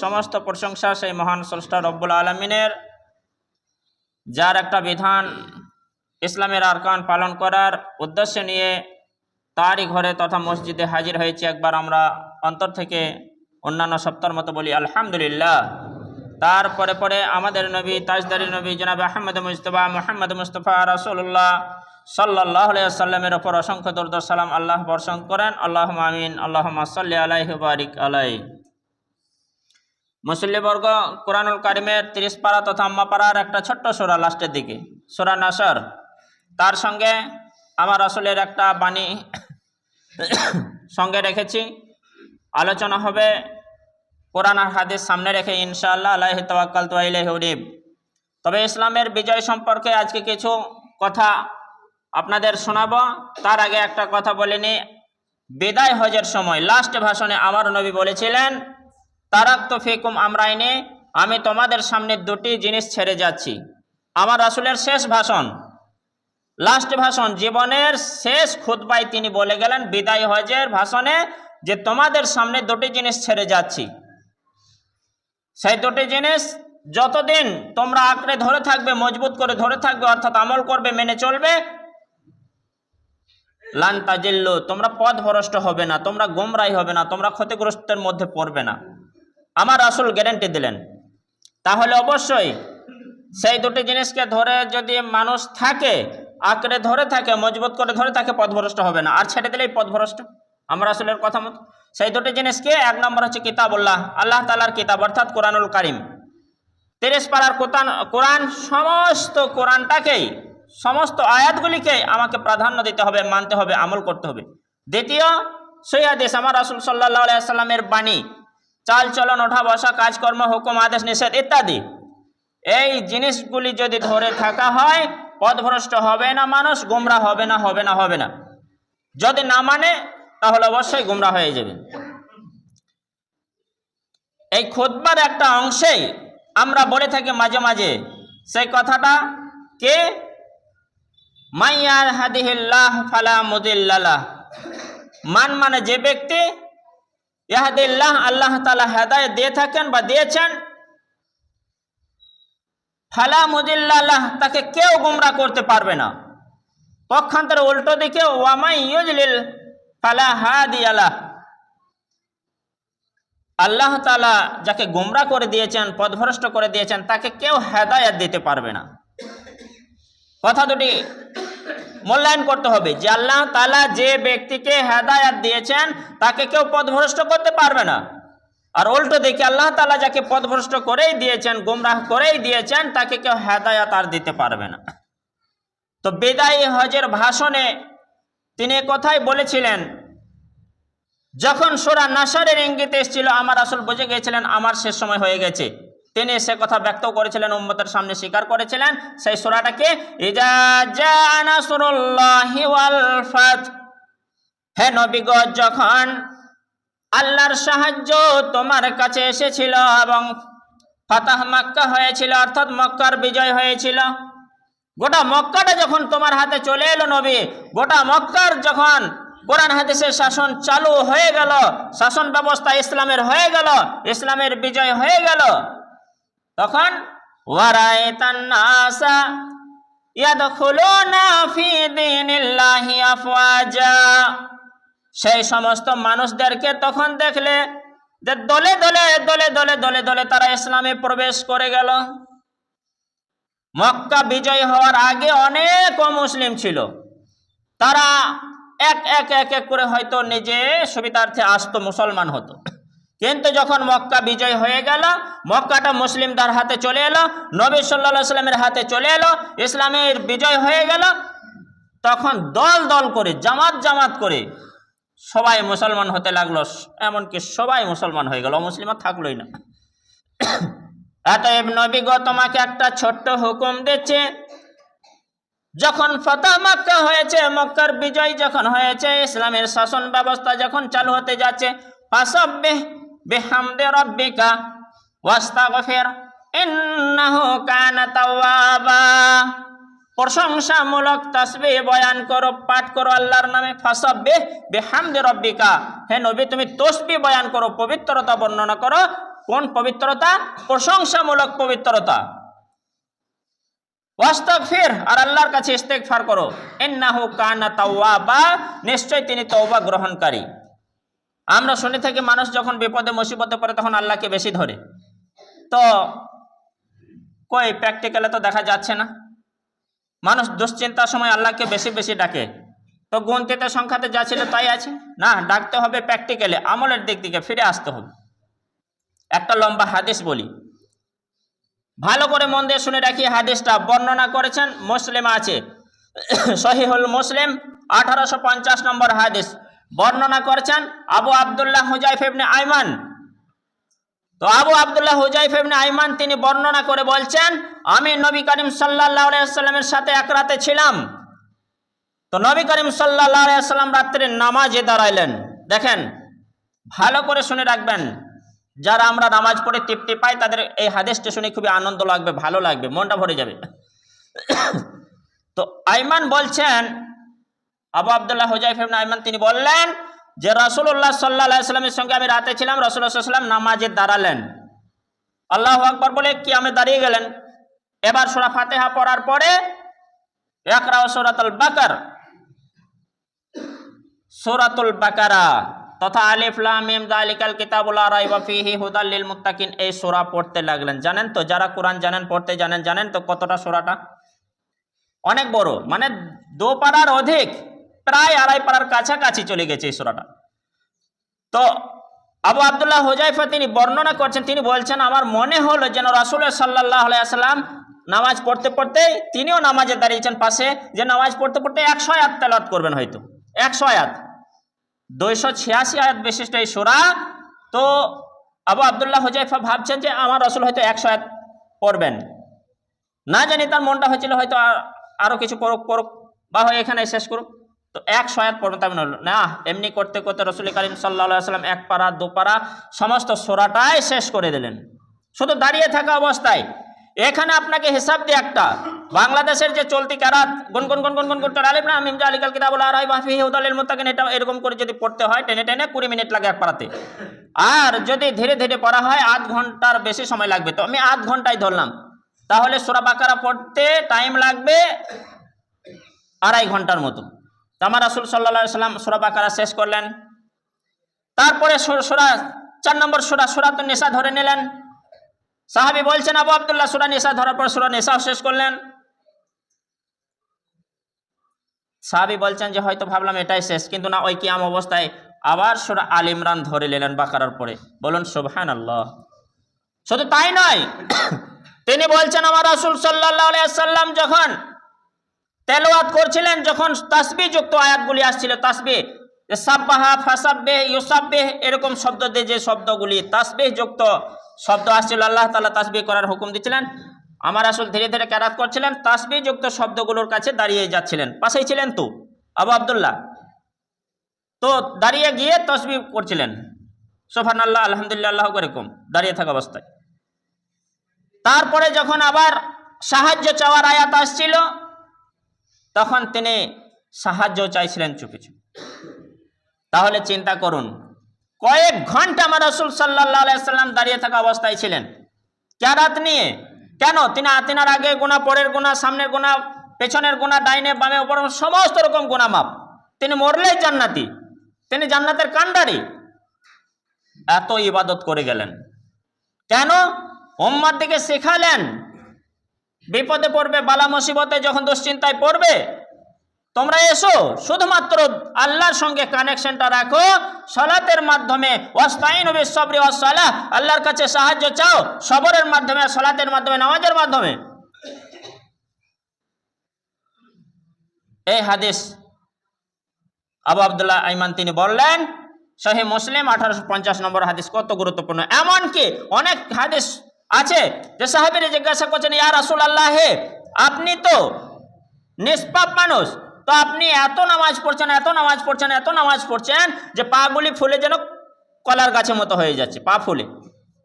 সমস্ত প্রশংসা সেই মহান স্রষ্টা রব্বুল আলামিনের, যার একটা বিধান ইসলামের আরকান পালন করার উদ্দেশ্য নিয়ে তারই ঘরে তথা মসজিদে হাজির হয়েছি। একবার আমরা অন্তর থেকে অন্যান্য সপ্তাহের মতো বলি আলহামদুলিল্লাহ। তারপরে পরে আমাদের নবী তাজদারি নবী জনাব আহমদ মুহাম্মদ মুস্তফা রাসূলুল্লাহ সাল্লাল্লাহু আলাইহি ওয়াসাল্লামের ওপর অসংখ্য দরুদ সালাম আল্লাহ বর্ষণ করেন। আল্লাহুম্মা আমিন। আল্লাহুম্মা সাল্লি আলাইহি ওয়া বারিক আলাইহি। মুসল্লিবর্গ, কোরআনুল কারিমের 30 পারা তথা আম্মা পারার একটা ছোট্ট সূরা লাস্টের দিকে, সূরা নাসর, তার সঙ্গে আমার রাসূলের একটা বাণী সঙ্গে রেখেছি। আলোচনা হবে কোরআন আর হাদিস সামনে রেখে ইনশাআল্লাহ। আলাইহি তাওয়াক্কালতু ওয়া ইলাইহি উনীব। তবে ইসলামের বিজয় সম্পর্কে আজকে কিছু কথা আপনাদের শোনাবো। তার আগে একটা কথা বলে নি। বিদায় হজের সময় লাস্ট ভাষণে আমার নবী বলেছিলেন, তারাকতু ফিকুম আমরাইনি, আমি তোমাদের সামনে দুটি জিনিস ছেড়ে যাচ্ছি। আমার রাসূলের শেষ ভাষণ, লাস্ট ভাষণ, জীবনের শেষ খুতবায় তিনি বলে গেলেন বিদায় হজের ভাষণে যে তোমাদের সামনে দুটি জিনিস ছেড়ে যাচ্ছি। সেই দুটি জিনিস যতদিন তোমরা আঁকড়ে ধরে থাকবে, মজবুত করে ধরে থাকবে, অর্থাৎ আমল করবে, মেনে চলবে, লান তাজিল্লু, তোমরা পথভ্রষ্ট হবে না, তোমরা গোমরাই হবে না, তোমরা ক্ষতিগ্রস্তের মধ্যে পড়বে না। আমার রাসূল গ্যারান্টি দিলেন। তাহলে অবশ্যই সেই দুটি জিনিসকে ধরে যদি মানুষ থাকে, আঁকড়ে ধরে থাকে, মজবুত করে ধরে থাকে, পথভ্রষ্ট হবে না। আর ছেড়ে দিলেই পথভ্রষ্ট। আমার রাসূলের কথা মতো সেই দুটি জিনিসকে, এক নম্বর হচ্ছে কিতাবুল্লাহ, আল্লাহ তাআলার কিতাব অর্থাৎ কোরআনুল কারিম। 30 পারার কোরআন, সমস্ত কোরআনটাকেই, সমস্ত আয়াতগুলিকে আমাকে প্রাধান্য দিতে হবে, মানতে হবে, আমল করতে হবে। দ্বিতীয়, সহিহ হাদিস, আমার রাসূল সাল্লাল্লাহু আলাইহি ওয়াসাল্লামের বাণী, চাল চলন, ওঠা বসা, কাজকর্ম, হুকুম আদেশ নিষেধ ইত্যাদি, এই জিনিসগুলি যদি ধরে থাকা হয় পথভ্রষ্ট হবে না মানুষ, গোমরা হবে না, হবে না, হবে না। যদি না মানে তাহলে অবশ্যই গোমরা হয়ে যাবে। এই খুতবার একটা অংশেই আমরা বলে থাকি মাঝে মাঝে সেই কথাটা, কে মাইয়ার হাদিহিল্লাহ ফালা মুদিল্লা লাহ, মান মানে যে ব্যক্তি, ইয়াহদিল্লাহ, আল্লাহ তাআলা হেদায়েত দিয়ে থাকেন বা দিয়েছেন, ফালা মুদিল্লা লাহ, তাকে কেউ গোমরা করতে পারবে না। পক্ষান্তরে উল্টো দিকে ওয়ামাই ইউজলিল ফালা হাদিয়া লাহ, আল্লাহ তাআলা যাকে গোমরা করে দিয়েছেন, পথভ্রষ্ট করে দিয়েছেন, তাকে কেউ হেদায়েত দিতে পারবে না। কথা দুটি মূল্যায়ন করতে হবে যে আল্লাহ তাআলা যে ব্যক্তিকে হেদায়েত দিয়েছেন তাকে কেউ পথভ্রষ্ট করতে পারবে না, আর উল্টো দিকে আল্লাহ তাআলা যাকে পথভ্রষ্ট করেই দিয়েছেন, গোমরাহ করেই দিয়েছেন, তাকে কেউ হেদায়েত আর দিতে পারবে না। তো বিদায়ী হজের ভাষণে তিনি কথাই বলেছিলেন, যখন সূরা নাসরের ইঙ্গিত এসেছিল আমার রাসূল বুঝে গিয়েছিলেন আমার শেষ সময় হয়ে গেছে। তিনি সে কথা ব্যক্ত করেছিলেন, উম্মতের সামনে স্বীকার করেছিলেন। সেই সূরাটাকে ইজা জাআ নাসরুল্লাহি ওয়াল ফাত, হে নবী গো, যখন আল্লাহর সাহায্য তোমার কাছে এসেছিল এবং ফাতাহ মক্কা হয়েছিল, অর্থাৎ মক্কার বিজয় হয়েছিল। গোটা মক্কাটা যখন তোমার হাতে চলে এলো নবী, গোটা মক্কার যখন কোরআন হাদিসের শাসন চালু হয়ে গেল, শাসন ব্যবস্থা ইসলামের হয়ে গেল, ইসলামের বিজয় হয়ে গেল, তখন ওয়ারাইতান নাসা ইয়াদখুলুনা ফি দীনিল্লাহি আফওয়াজা, সেই সমস্ত মানুষদেরকে তখন দেখলে যে দলে দলে দলে দলে দলে দলে তারা ইসলামে প্রবেশ করে গেল। মক্কা বিজয় হওয়ার আগে অনেক অমুসলিম ছিল, তারা এক এক এক এক করে হয়তো নিজে সুবিধার্থে আসতো, মুসলমান হতো। কিন্তু যখন মক্কা বিজয় হয়ে গেল, মক্কাটা মুসলিমদের হাতে চলে এলো, নবী সাল্লাল্লাহু আলাইহি ওয়াসাল্লামের হাতে চলে এলো, ইসলামের বিজয় হয়ে গেল, তখন দল দল করে, জামাত জামাত করে সবাই মুসলমান হতে লাগলো, এমনকি সবাই মুসলমান হয়ে গেল, অমুসলিম থাকলোই না। অতএব নবী গো, তোমাকে একটা ছোট্ট হুকুম দিচ্ছে, যখন ফাতাহ মক্কা হয়েছে, মক্কার বিজয় যখন হয়েছে, ইসলামের শাসন ব্যবস্থা যখন চালু হতে যাচ্ছে, ফাসাব্বিহ বিহামদি রাব্বিকা ওয়াস্তাগফির ইন্নাহু কানা তাওয়াবা, প্রশংসামূলক তাসবিহ বয়ান করো, পাঠ করো আল্লাহর নামে। ফাসাব্বিহ বিহামদি রাব্বিকা, হে নবী তুমি তাসবিহ বয়ান করো, পবিত্রতা বর্ণনা করো কোন পবিত্রতা? প্রশংসামূলক পবিত্রতা। ওয়াস্তাগফির, আর আল্লাহর কাছে ইস্তেগফার করো। ইন্নাহু কানা তাওয়াবা, নিশ্চয় তিনি তওবা গ্রহণকারী। আমরা শুনে থাকি মানুষ যখন বিপদে মুসিবতে পড়ে তখন আল্লাহকে বেশি ধরে, তো কই প্র্যাকটিক্যালে তো দেখা যাচ্ছে না। মানুষ দুশ্চিন্তার সময় আল্লাহকে বেশি বেশি ডাকে, তো গুনতিতে সংখ্যাতে যা ছিল তাই আছে না, ডাকতে হবে প্র্যাকটিক্যালি, আমলের দিক থেকে ফিরে আসতে হবে। একটা লম্বা হাদিস বলি, ভালো করে মন দিয়ে শুনে রাখি। হাদিসটা বর্ণনা করেছেন মুসলিম আছে, সহিহুল মুসলিম 1850 নম্বর হাদিস। বর্ণনা করেছেন আবু আব্দুল্লাহ হুজাইফা ইবনে আইমান। তো আবু আব্দুল্লাহ হুজাইফা ইবনে আইমান তিনি বর্ণনা করে বলছেন, আমি নবী করিম সাল্লাল্লাহু আলাইহি ওয়াসাল্লামের সাথে এক রাতে ছিলাম। তো নবী করিম সাল্লাল্লাহু আলাইহি ওয়াসাল্লাম রাত্রে নামাজে দাঁড়াইলেন। দেখেন, ভালো করে শুনে রাখবেন, যারা আমরা নামাজ পড়ে তৃপ্তি পাই তাদের এই হাদিসটা শুনে খুবই আনন্দ লাগবে, ভালো লাগবে, মনটা ভরে যাবে। তো আইমান বলছেন, আবু আব্দুল্লাহ হুজাইফা ইবনে আইমান তিনি বললেন যে রাসূলুল্লাহ সাল্লাল্লাহু আলাইহি ওয়াসাল্লামের সঙ্গে আমি রাতে ছিলাম, রাসূলুল্লাহ সাল্লাল্লাহু আলাইহি ওয়াসাল্লাম নামাজে দাঁড়ালেন, আল্লাহু আকবার বলে কিয়ামে দাঁড়িয়ে গেলেন। এবার সূরা ফাতিহা পড়ার পরে ইকরাউ সূরাতুল বাকারা, সূরাতুল বাকারা তথা আলিফ লাম মিম যালিকাল কিতাবু লা রাইবা ফীহি হুদাল লিল মুত্তাকিন, এই সূরা পড়তে লাগলেন। জানেন তো, যারা কোরআন জানেন, পড়তে জানেন তো কতটা সূরাটা? অনেক বড়, মানে 2 পারার অধিক, প্রায় 2.5 পারার কাছাকাছি চলে গেছে এই সূরাটা। তো আবু আব্দুল্লাহ হুজাইফা তিনি বর্ণনা করছেন, তিনি বলছেন আমার মনে হলো যেন রাসূলুল্লাহ সাল্লাল্লাহু আলাইহি ওয়াসাল্লাম নামাজ পড়তে পড়তে তিনিও নামাজে দাঁড়িয়েছেন পাশে, যে নামাজ পড়তে পড়তে 100 আয়াত তেলাওয়াত করবেন, হয়তো 100 আয়াত, 286 আয়াত বিশিষ্ট এই সূরা। তো আবু আব্দুল্লাহ হুজাইফা ভাবছেন যে আমার রাসূল হয়তো 100 আয়াত পড়বেন, না জানি তার মনটা হয়েছিল হয়তো আরো কিছু পড়ুক বা হয় এখানে শেষ করুক, তো 100 আয়াত পড়বেন তেমন হলো না। এমনি করতে করতে রাসূল কারীম সাল্লাল্লাহু আলাইহি ওয়াসাল্লাম 1 পারা 2 পারা সমস্ত সূরাটাই শেষ করে দিলেন শুধু দাঁড়িয়ে থাকা অবস্থায়। এখানে আপনাকে হিসাব দিয়ে একটা বাংলাদেশের যে চলতি কারাত গুনগুন গুনগুন গুনগুন করে আলিফ লাম মিম যালিকাল কিতাবু লা রাইবা ফীহি হুদাল লিল মুত্তাকিন, এটা এরকম করে যদি পড়তে হয় টেনে টেনে 20 মিনিট লাগে এক পারাতে, আর যদি ধীরে ধীরে পড়া হয় আধ ঘন্টার বেশি সময় লাগবে। তো আমি আধ ঘন্টায় ধরলাম, তাহলে সূরা বাকারা পড়তে টাইম লাগবে 2.5 ঘন্টার মতো। তো আমার রাসূল সাল্লাল্লাহু আলাইহি ওয়াসাল্লাম সূরা বাকারা শেষ করলেন, তারপরে সূরা 4 নম্বর সূরাতুন নিসা ধরে নিলেন। সাহাবী বলছেন আবু আব্দুল্লাহ সূরা নিসা ধরার পর সূরা নিসা শেষ করলেন। সাহাবী বলছেন যে হয়তো ভাবলাম এটাই শেষ, কিন্তু না, ওই কিয়াম অবস্থায় আবার সূরা আল ইমরান ধরে নিলেন বাকারার পরে। বলুন সুবহানাল্লাহ। শুধু তাই নয়, তিনি বলছেন আমার রাসূল সাল্লাল্লাহু আলাইহি ওয়াসাল্লাম যখন তেলাওয়াত করছিলেন, যখন তাসবিহ যুক্ত আয়াতগুলি আসছিল, তাসবিহ সাব্বাহা ফাসাব্বিহ ইউসাব্বিহ এরকম শব্দ দিয়ে যে শব্দগুলি তাসবিহ যুক্ত শব্দ আসছিল, আল্লাহ তাআলা তাসবিহ করার হুকুম দিচ্ছিলেন, আমার রাসূল ধীরে ধীরে কেরাত করছিলেন, তাসবিহ যুক্ত শব্দগুলোর কাছে দাঁড়িয়ে যাচ্ছিলেন, পাশেই ছিলেন তো আবু আব্দুল্লাহ, তো দাঁড়িয়ে গিয়ে তাসবিহ করছিলেন, সুবহানাল্লাহ আলহামদুলিল্লাহ আল্লাহু আকবার এরকম দাঁড়িয়ে থাকা অবস্থায়। তারপরে যখন আবার সাহায্য চাওয়ার আয়াত আসছিল, তখন তিনি সাহায্য চাইছিলেন চুপি চুপি। তাহলে চিন্তা করুন, কয়েক ঘন্টা আমার রাসূল সাল্লাল্লাহু আলাইহি ওয়াসাল্লাম দাঁড়িয়ে থাকা অবস্থায় ছিলেন কেরাত নিয়ে। কেন? তিনি আতিনার আগে গুনাহ, পরের গুনাহ, সামনের গুনাহ, পেছনের গুনাহ, ডাইনে বামে উপরে সমস্ত রকম গুনাহ মাপ। তিনি মরলেই জান্নাতি, তিনি জান্নাতের কান্ডারি। এত ইবাদত করে গেলেন কেন? উম্মার দিকে শেখালেন, বিপদে পড়বে, বালা মুসিবতে যখন দুশ্চিন্তায় পড়বে, তোমরা এসো, শুধুমাত্র আল্লাহর সঙ্গে কানেকশনটা রাখো সালাতের মাধ্যমে, ওয়াস্তাইনু বিস-সাবরি ওয়াস-সালাহ, আল্লাহর কাছে সাহায্য চাও সবরের মাধ্যমে, সালাতের মাধ্যমে, নামাজের মাধ্যমে। এই হাদিস আবু আব্দুল্লাহ আইমান তিনি বললেন, সহিহ মুসলিম 1850 নম্বর হাদিস, কত গুরুত্বপূর্ণ। এমনকি অনেক হাদিস আছে যে সাহাবীরা জিজ্ঞাসা করছেন, ইয়া রাসূলুল্লাহ, হে আপনি তো নিষ্পাপ মানুষ, তো আপনি এত নামাজ পড়ছেন, এত নামাজ পড়ছেন, এত নামাজ পড়ছেন যে পাগুলি ফুলে যেন কলার গাছের মতো হয়ে যাচ্ছে, পা ফুলে।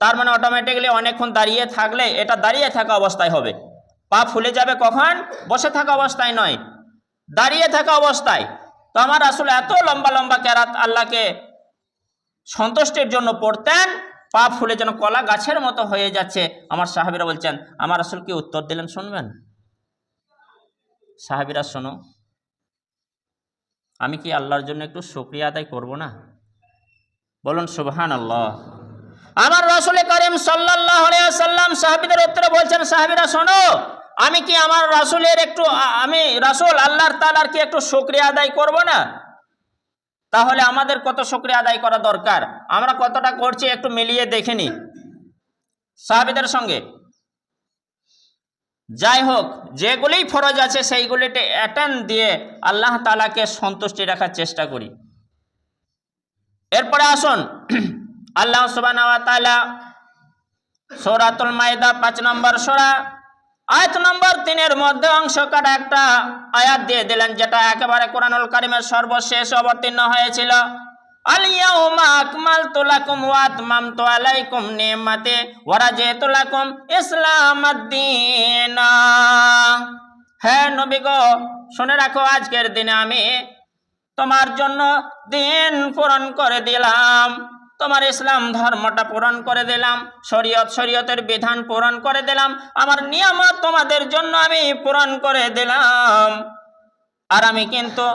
তার মানে অটোমেটিক্যালি অনেকক্ষণ দাঁড়িয়ে থাকলে এটা দাঁড়িয়ে থাকা অবস্থায় হবে। পা ফুলে যাবে কখন? বসে থাকা অবস্থায় নয়, দাঁড়িয়ে থাকা অবস্থায়। তো আমার রাসূল এত লম্বা লম্বা কেরাত আল্লাহকে সন্তুষ্টির জন্য পড়তেন পা ফুলে যেন কলা গাছের মতো হয়ে যাচ্ছে। আমার সাহাবীরা বলছেন, আমার রাসূল কি উত্তর দিলেন শুনবেন? সাহাবীরা, শোনো, আমি কি আল্লাহর জন্য একটু শুকরিয়া আদায় করব না? বলুন সুবহানাল্লাহ। আমার রাসূল করিম সাল্লাল্লাহু আলাইহি ওয়াসাল্লাম সাহাবীদের উত্তরে বলছেন, সাহাবীরা শোনো, আমি কি আমার রাসূলের একটু আমি রাসূল আল্লাহর তাআলার কি একটু শুকরিয়া আদায় করব না? তাহলে আমাদের কত শুকরিয়া আদায় করা দরকার, আমরা কতটা করছি একটু মিলিয়ে দেখে নি সাহাবীদের সঙ্গে। যাই হোক, যেগুলি ফরজ আছে সেইগুলিতে অ্যাটেন্ড দিয়ে আল্লাহ তাআলাকে সন্তুষ্টি রাখার চেষ্টা করি। এরপরে আসুন, আল্লাহ সুবহানাহু ওয়া তাআলা সূরাতুল মাইদা 5 নম্বর সূরা আয়াত নম্বর 3 মধ্যে অংশ কাটা একটা আয়াত দিয়ে দিলেন, যেটা একেবারে কোরআনুল কারীমের সর্বশেষ অবতীর্ণ হয়েছিল। আল ইয়াউমা আকমালতু লাকুম ওয়া আতমামতু আলাইকুম নি'মাতি ওয়া রাদিতু লাকুম ইসলামাদ দীন। হে নবী গো, শুনে রাখো, আজকের দিনে আমি তোমার জন্য দিন পূরণ করে দিলাম, তোমার ইসলাম ধর্মটা পূরণ করে দিলাম, শরীয়তের বিধান পূরণ করে দিলাম, আমার নিয়ামত তোমাদের জন্য আমি পূরণ করে দিলাম। আর আমি কিন্তু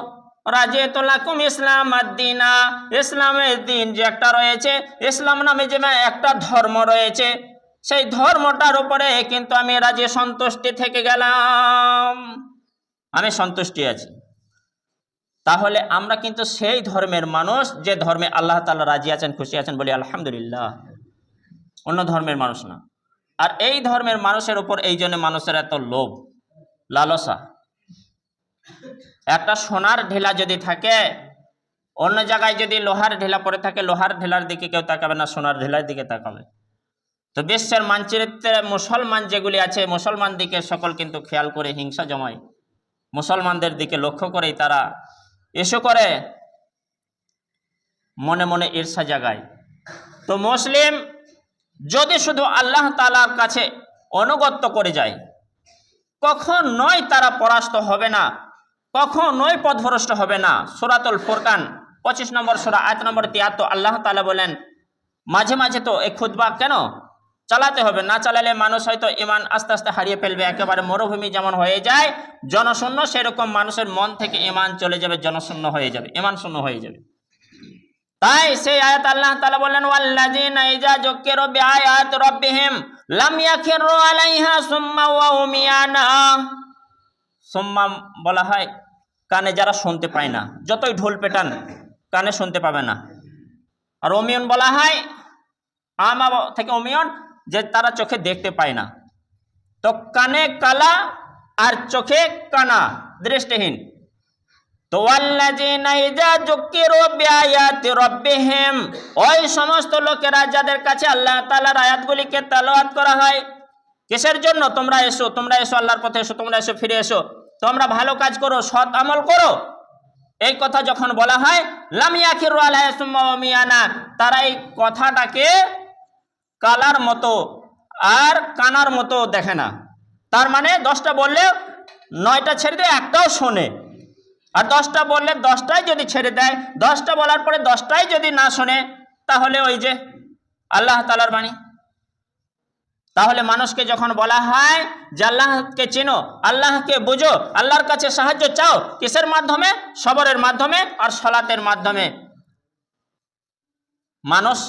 রাজিতু লাকুম ইসলামাদ দীন, ইসলামের দিন যে একটা রয়েছে, ইসলাম নামে যে একটা ধর্ম রয়েছে, সেই ধর্মটার উপরে কিন্তু আমি রাজি সন্তুষ্টি থেকে গেলাম, আমি সন্তুষ্টি আছি। তাহলে আমরা কিন্তু সেই ধর্মের মানুষ যে ধর্মে আল্লাহ তাআলা রাজি আছেন, খুশি আছেন, বলি আলহামদুলিল্লাহ। অন্য ধর্মের মানুষ না। আর এই ধর্মের মানুষের উপর এই জন্য মানুষের এত লোভ, লালসা। একটা সোনার ঢেলা যদি থাকে, অন্য জায়গায় যদি লোহার ঢেলা পড়ে থাকে, লোহার ঢেলার দিকে কেউ তাকাবে না, সোনার ঢেলার দিকে তাকাবে। তো বিশ্বের মানচিত্রে মুসলমান যেগুলি আছে, মুসলমান দিকে সকল কিন্তু খেয়াল করে হিংসা জমায়, মুসলমানদের দিকে লক্ষ্য করেই তারা এসো করে, মনে মনে ঈর্ষা জাগায়। তো মুসলিম যদি শুধু আল্লাহ তাআলার কাছে অনুগত্য করে যায়, কখনোই তারা পরাস্ত হবে না, কখনোই পথভ্রষ্ট হবে না। সূরাতুল ফুরকান 25 নম্বর সূরা আয়াত নম্বর 73 আল্লাহ তাআলা বলেন, মাঝে মাঝে তো এই খুতবা কেন চালাতে হবে, না চালালে মানুষ হয়তো ঈমান আস্তে আস্তে হারিয়ে ফেলবে। একেবারে মরুভূমি যেমন হয়ে যায় জনশূন্য, সেরকম মানুষের মন থেকে ঈমান চলে যাবে, জনশূন্য হয়ে যাবে, ঈমান শূন্য হয়ে যাবে। তাই সেই আয়াত আল্লাহ তাআলা বলেন, ওয়াল্লাযিনা ইযা যুকিরু বিআয়াতি রাব্বিহিম লাম ইয়াখিরু আলাইহা সুম্মা ওয়া উমিয়ানা। সুম্মা বলা হয় কানে যারা শুনতে পায় না, যতই ঢোল পেটান কানে শুনতে পাবে না। আর উমিয়ন বলা হয়, আমা থেকে উমিয়ন, যে তারা চোখে দেখতে পায় না। তো কানে কালা আর চোখে কানা, দৃষ্টিহীন। তো ওয়াল্লাযিনা ইযা যুকিরু বিআয়াতি রাব্বিহিম, ওই সমস্ত লোকেরা যাদের কাছে আল্লাহ তাআলার আয়াতগুলিকে তেলাওয়াত করা হয়, কিসের জন্য? তোমরা এসো, তোমরা এসো, আল্লাহর পথে এসো, তোমরা এসো, ফিরে এসো, তোমরা ভালো কাজ করো, সৎ আমল করো। এই কথা যখন বলা হয়, লাম ইয়াখিরু আলাইহা সুম্মা উমিয়ানা, তারা এই কথাটাকে কালার মতো আর কানার মতো দেখে না। তার মানে 10টা বললে 9টা ছেড়ে দেয়, একটাও শোনে। আর 10টা বললে 10টাই যদি ছেড়ে দেয়, 10টা বলার পরে 10টাই যদি না শোনে, তাহলে ওই যে আল্লাহ তাআলার বাণী। তাহলে মানুষকে যখন বলা হয় যে আল্লাহকে চেনো, আল্লাহকে বুঝো, আল্লাহর কাছে সাহায্য চাও, কিসের মাধ্যমে? সবরের মাধ্যমে আর সালাতের মাধ্যমে। মানুষ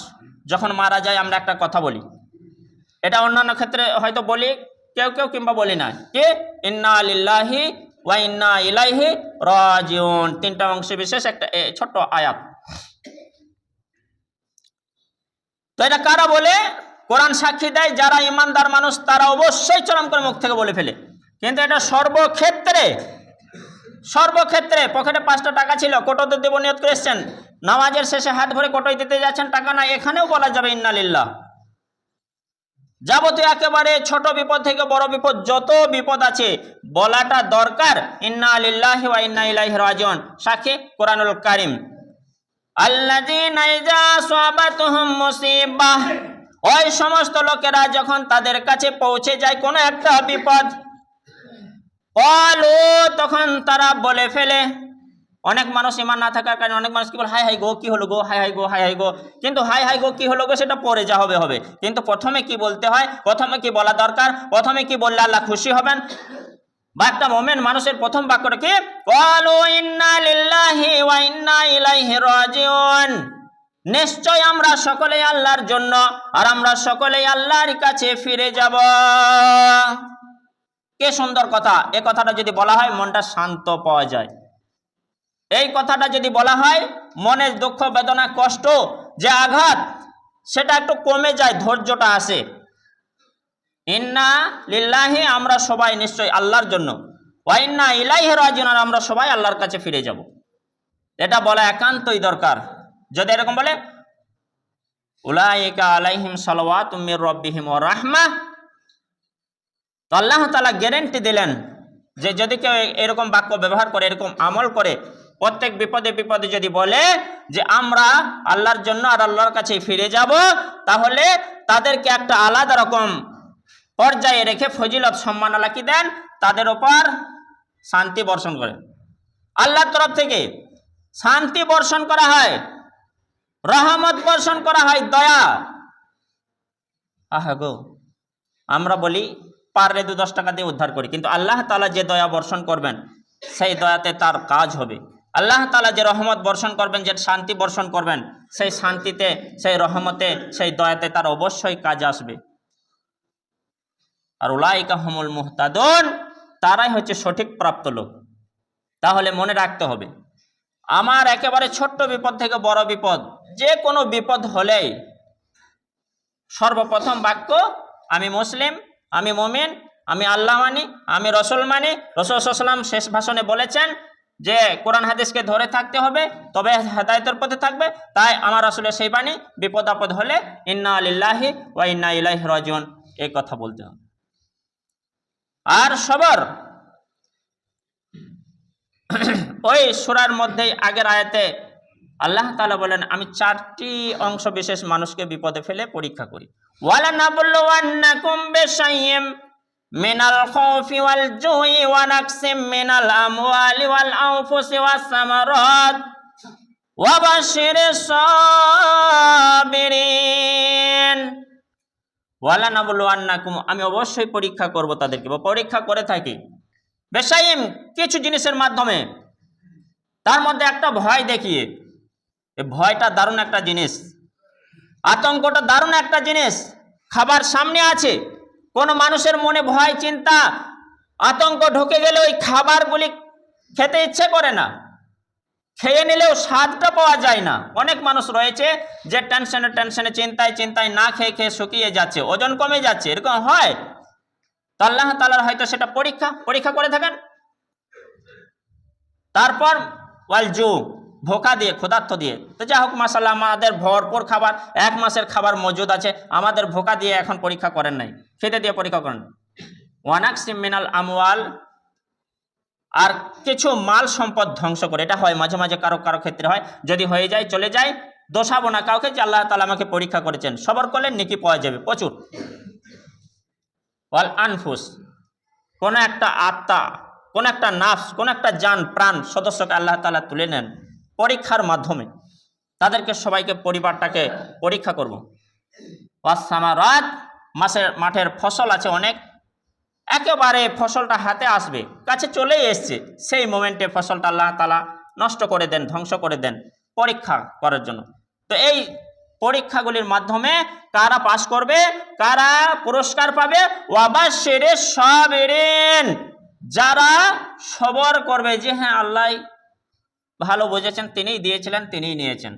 যখন মারা যায়, আমরা একটা কথা বলি, এটা অন্যান্য ক্ষেত্রে হয়তো বলি কেউ কেউ, কিংবা বলি না, কি ইন্না লিল্লাহি ওয়া ইন্না ইলাইহি রাজিউন, 3টা অংশ বিশেষ একটা ছোট্ট আয়াত। তো এটা কারা বলে? কোরআন সাক্ষী দেয়, যারা ইমানদার মানুষ তারা অবশ্যই চরম করে মুখ থেকে বলে ফেলে। কিন্তু এটা সর্বক্ষেত্রে পকেটে 5টা টাকা ছিল, কোটোতে দেব নিয়ত করে এসছেন, নামাজের শেষে হাত ভরে কোটোয় দিতে যাচ্ছেন, টাকা নাই, এখানেও বলা যাবে ইন্না লিল্লাহ। যাবতীয় একেবারে ছোট বিপদ থেকে বড় বিপদ, যত বিপদ আছে বলাটা দরকার, ইন্না লিল্লাহি ওয়া ইন্না ইলাইহি রাজিউন। সাক্ষী কোরআনুল কারীম, আল্লাযীনা ইযা আসাবাতুহুম মুসিবাহ, ওই সমস্ত লোকেরা যখন তাদের কাছে পৌঁছে যায় কোনো একটা বিপদ, ক্বালু, তখন তারা বলে ফেলে, অনেক মানুষ ইমান না থাকার কারণে অনেক মানুষ কি বলে হাই হাই গো কি হলো গো, হাই হাই গো, হাই হাই গো। কিন্তু হাই হাই গো কি হলো গো সেটা পরে যা হবে হবে, কিন্তু প্রথমে কি বলতে হয়, প্রথমে কি বলা দরকার, প্রথমে কি বললে আল্লাহ খুশি হবেন। বা একটা মুমিন মানুষের প্রথম বাক্যটা কি, ক্বালু ইন্না লিল্লাহি ওয়া ইন্না ইলাইহি রাজিউন, নিশ্চয় আমরা সকলেই আল্লাহর জন্য আর আমরা সকলেই আল্লাহর কাছে ফিরে যাব। কে সুন্দর কথা। এই কথাটা যদি বলা হয় মনটা শান্ত পাওয়া যায়। এই কথাটা যদি বলা হয় মনের দুঃখ বেদনা কষ্ট যে আঘাত সেটা একটু কমে যায়, ধৈর্যটা আসে। ইন্না লিল্লাহি, আমরা সবাই নিশ্চয় আল্লাহর জন্য, ওয়া ইন্না ইলাইহি রাজিউন, আমরা সবাই আল্লাহর কাছে ফিরে যাব। এটা বলা একান্তই দরকার। যদি এরকম বলে উলাইকা আলাইহিম সালাওয়াতুম মির রাব্বিহিম ওয়া রাহমাহ, তো আল্লাহ তাআলা গ্যারান্টি দিলেন যে যদি কেউ এরকম বাক্য ব্যবহার করে, এরকম আমল করে, প্রত্যেক বিপদে বিপদে যদি বলে যে আমরা আল্লাহর জন্য আর আল্লাহর কাছে ফিরে যাব, তাহলে তাদেরকে একটা আলাদা রকম পর্যায়ে রেখে ফজিলত সম্মান আল্লাহ কি দেন, তাদের ওপর শান্তি বর্ষণ করে। আল্লাহর তরফ থেকে শান্তি বর্ষণ করা হয়, রহমত বর্ষণ করা হয়, দয়া। আহা গো, আমরা বলি পারলে 2-10 টাকা দিয়ে উদ্ধার করি, কিন্তু আল্লাহ তাআলা যে দয়া বর্ষণ করবেন সেই দয়াতে তার কাজ হবে। আল্লাহ তাআলা যে রহমত বর্ষণ করবেন, যে শান্তি বর্ষণ করবেন, সেই শান্তিতে, সেই রহমতে, সেই দয়াতে তার অবশ্যই কাজ আসবে। আর উলাইকা হুমুল মুহতাদুন, তারাই হচ্ছে সঠিক প্রাপ্ত লোক। তাহলে মনে রাখতে হবে, আমার একেবারে ছোট্ট বিপদ থেকে বড় বিপদ, যে কোনো বিপদ হলেই সর্বপ্রথম বাক্য আমি মুসলিম, আমি মুমিন, আমি আল্লাহ মানি, আমি রসুল মানি। রাসূল সাল্লাল্লাহু আলাইহি ওয়াসাল্লাম শেষ ভাষণে বলেছেন যে কোরআন হাদিসকে ধরে থাকতে হবে, তবে হেদায়েতের পথে থাকবে। তাই আমার রাসূলের সেই বাণী, বিপদ আপদ হলে ইন্না লিল্লাহি ওয়া ইন্না ইলাইহি রাজিউন, এই কথা বলতে হবে। আর সবর, ওই সূরার মধ্যেই আগের আয়াতে আল্লাহ তাআলা বলেন আমি 4টি অংশ বিশেষ মানুষকে বিপদে ফেলে পরীক্ষা করি। ওয়ালা নাবলুওয়ান্নাকুম বিশাইয়্যিম মিনাল খাউফি ওয়াল জুই ওয়া নাকসিম মিনাল আমওয়ালি ওয়াল আনফুসি ওয়াস সামারাত ওয়া বাশশিরিস সাবিরিন। ওয়ালা নাবলুওয়ান্নাকুম, আমি অবশ্যই পরীক্ষা করব তাদেরকে, বা পরীক্ষা করে থাকি। বিশাইয়্যিম, কিছু জিনিসের মাধ্যমে, তার মধ্যে একটা ভয় দেখিয়ে। এই ভয়টা দারুণ একটা জিনিস, আতঙ্কটা দারুণ একটা জিনিস। খাবার সামনে আছে, কোন মানুষের মনে ভয় চিন্তা আতঙ্ক ঢুকে গেলে ওই খাবারগুলি খেতে ইচ্ছে করে না, খেয়ে নিলেও স্বাদটা পাওয়া যায় না। অনেক মানুষ রয়েছে যে টেনশনে টেনশনে চিন্তায় চিন্তায় না খেয়ে খেয়ে শুকিয়ে যাচ্ছে, ওজন কমে যাচ্ছে, এরকম হয়। তো আল্লাহ তাআলার হয়তো সেটা পরীক্ষা করে থাকেন। তারপর ওয়াল জু, ভোকা দিয়ে, ক্ষুধার্ত দিয়ে। তো যাই হোক, মাশাআল্লাহ আমাদের ভরপুর খাবার, 1 মাসের খাবার মজুদ আছে, আমাদের ভোকা দিয়ে এখন পরীক্ষা করেন নাই, খেতে দিয়ে পরীক্ষা করেন। ওয়া নাকসিম মিনাল আমওয়াল, আর কিছু মাল সম্পদ ধ্বংস করে। এটা হয় মাঝে মাঝে, কারো কারো ক্ষেত্রে হয়। যদি হয়ে যায় চলে যায়, দোষাবো না কাউকে যে আল্লাহ তাআলা আমাকে পরীক্ষা করেছেন, সবর করলে নেকি পাওয়া যাবে প্রচুর। ওয়াল আনফুস, কোন একটা আত্মা, কোন একটা নাফস, কোন একটা জান প্রাণ সদস্যকে আল্লাহ তাআলা তুলে নেন পরীক্ষার মাধ্যমে, তাদেরকে সবাইকে, পরিবারটাকে পরীক্ষা করব। ওয়াস সামারাত, মাঠের ফসল আছে অনেক, একেবারে ফসলটা হাতে আসবে, কাছে চলেই এসছে, সেই মোমেন্টে ফসলটা আল্লাহ তাআলা নষ্ট করে দেন, ধ্বংস করে দেন, পরীক্ষা করার জন্য। তো এই পরীক্ষাগুলির মাধ্যমে কারা পাস করবে, কারা পুরস্কার পাবে, ওয়াবাশশিরিস সাবিরিন, যারা সবর করবে, যে হ্যাঁ আল্লাহ ভালো বুঝেছেন, তিনিই দিয়েছিলেন, তিনিই নিয়েছেন।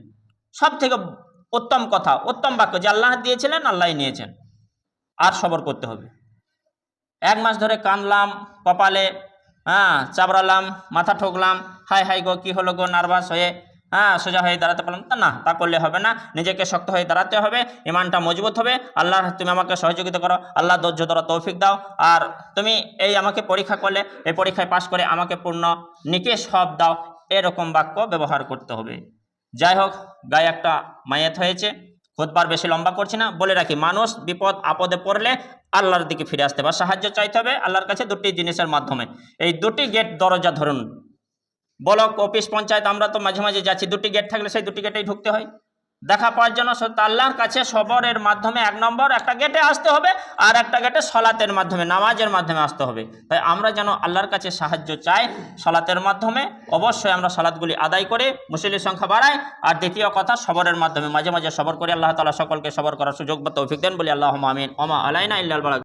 সব থেকে উত্তম কথা, উত্তম বাক্য, যে আল্লাহ দিয়েছিলেন, আল্লাহ নিয়েছেন, আর সবর করতে হবে। 1 মাস ধরে কানলাম, কপালে চাবড়ালাম, মাথা ঠকলাম, হাই হাই গো কি হলো গো, নার্ভাস হয়ে সোজা হয়ে দাঁড়াতে পারলাম না, তা করলে হবে না। নিজেকে শক্ত হয়ে দাঁড়াতে হবে, ইমানটা মজবুত হবে। আল্লাহ তুমি আমাকে সহযোগিতা করো, আল্লাহ ধৈর্য ধরো তৌফিক দাও, আর তুমি এই আমাকে পরীক্ষা করলে, এই পরীক্ষায় পাশ করে আমাকে পূর্ণ নিকে সব দাও, এরকম বাক্য ব্যবহার করতে হবে। যাই হোক, গায়ে একটা মায়াত হয়েছে, খুতবার বেশি লম্বা করছি না। বলে রাখি, মানুষ বিপদ আপদে পড়লে আল্লাহর দিকে ফিরে আসতে বা সাহায্য চাইতে হবে আল্লাহর কাছে 2টি জিনিসের মাধ্যমে। এই 2টি গেট, দরজা ধরুন, ব্লক অফিস পঞ্চায়েত আমরা তো মাঝে মাঝে যাচ্ছি, দুটি গেট থাকলে সেই দুটি গেটেই ঢুকতে হয়। দেখা পাওয়ার জন্য আল্লাহর কাছে সবরের মাধ্যমে 1 নম্বর একটা গেটে আসতে হবে, আর একটা গেটে সলাতের মাধ্যমে, নামাজের মাধ্যমে আসতে হবে। তাই আমরা যেন আল্লাহর কাছে সাহায্য চাই সলাতের মাধ্যমে, অবশ্যই আমরা সলাতগুলি আদায় করে মুসল্লির সংখ্যা বাড়াই। আর দ্বিতীয় কথা, সবরের মাধ্যমে মাঝে মাঝে সবর করে আল্লাহ তাআলা সকলকে সবর করার সুযোগ বা তৌফিক দেন বলি আল্লাহুম্মা আমিন। ওমা আলাইনা ইল্লাল বালাগ।